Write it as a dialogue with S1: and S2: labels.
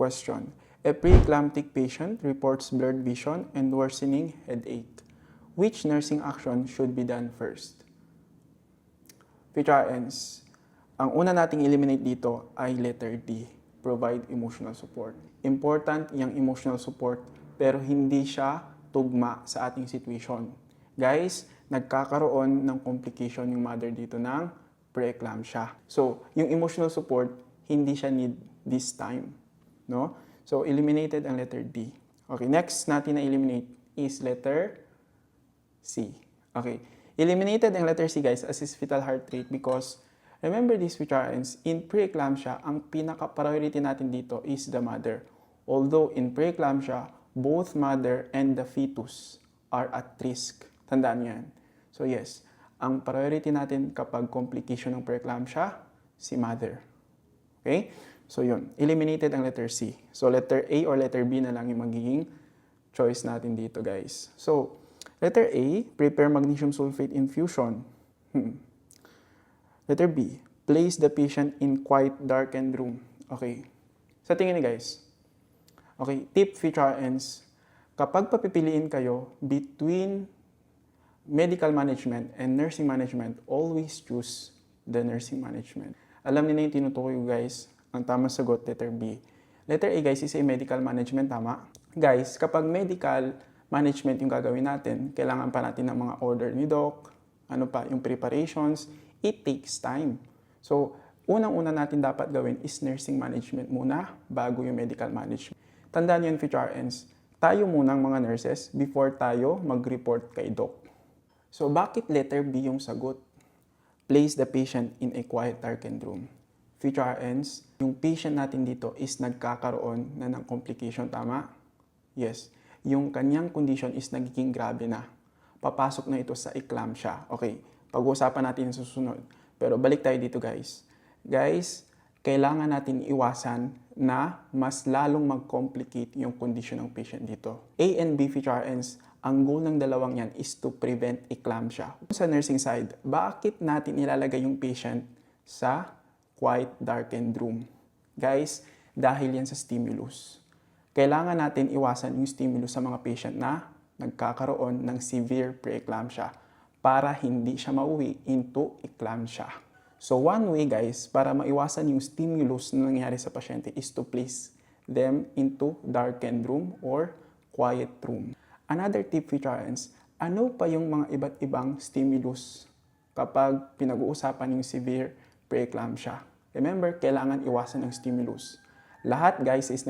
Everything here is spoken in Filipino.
S1: Question. A preeclamptic patient reports blurred vision and worsening headache. Which nursing action should be done first? PHRNs. Ang una nating eliminate dito ay letter D. Provide emotional support. Important yung emotional support pero hindi siya tugma sa ating situation. Guys, nagkakaroon ng complication yung mother dito ng preeclampsia. So, yung emotional support, hindi siya need this time. No? So, eliminated ang letter D. Okay, next natin na eliminate is letter C. Okay, eliminated ang letter C, guys, as is fetal heart rate because remember this, PHRNs, in preeclampsia, ang pinaka-priority natin dito is the mother. Although in preeclampsia, both mother and the fetus are at risk. Tandaan yan. So yes, ang priority natin kapag complication ng preeclampsia, si mother. Okay? So yun, eliminated ang letter C. So letter A or letter B na lang yung magiging choice natin dito, guys. So, letter A, prepare magnesium sulfate infusion. Letter B, place the patient in quiet, darkened room. Okay. Sa tingin ni guys, okay, tip PHRNs, kapag papipiliin kayo between medical management and nursing management, always choose the nursing management. Alam niyo na yung tinutukoy ko, guys. Ang tamang sagot, letter B. Letter A, guys, is a medical management, tama? Guys, kapag medical management yung gagawin natin, kailangan pa natin ng mga order ni doc, ano pa, yung preparations, it takes time. So, unang-una natin dapat gawin is nursing management muna bago yung medical management. Tandaan yun, PHRNs, tayo munang mga nurses before tayo mag-report kay doc. So, bakit letter B yung sagot? Place the patient in a quiet, darkened room. PHRNs, yung patient natin dito is nagkakaroon na ng complication, tama? Yes. Yung kanyang condition is nagiging grabe na. Papasok na ito sa eclampsia. Okay, pag-uusapan natin sa susunod. Pero balik tayo dito, guys. Guys, kailangan natin iwasan na mas lalong mag-complicate yung condition ng patient dito. A and B, PHRNs, ang goal ng dalawang yan is to prevent eclampsia. Sa nursing side, bakit natin ilalagay yung patient sa quiet, darkened room? Guys, dahil yan sa stimulus. Kailangan natin iwasan yung stimulus sa mga patient na nagkakaroon ng severe preeclampsia para hindi siya mauwi into eclampsia. So one way, guys, para maiwasan yung stimulus na nangyari sa pasyente is to place them into darkened room or quiet room. Another tip, PHRNs, ano pa yung mga iba't ibang stimulus kapag pinag-uusapan yung severe preeclampsia? Remember, kailangan iwasan ng stimulus. Lahat, guys, is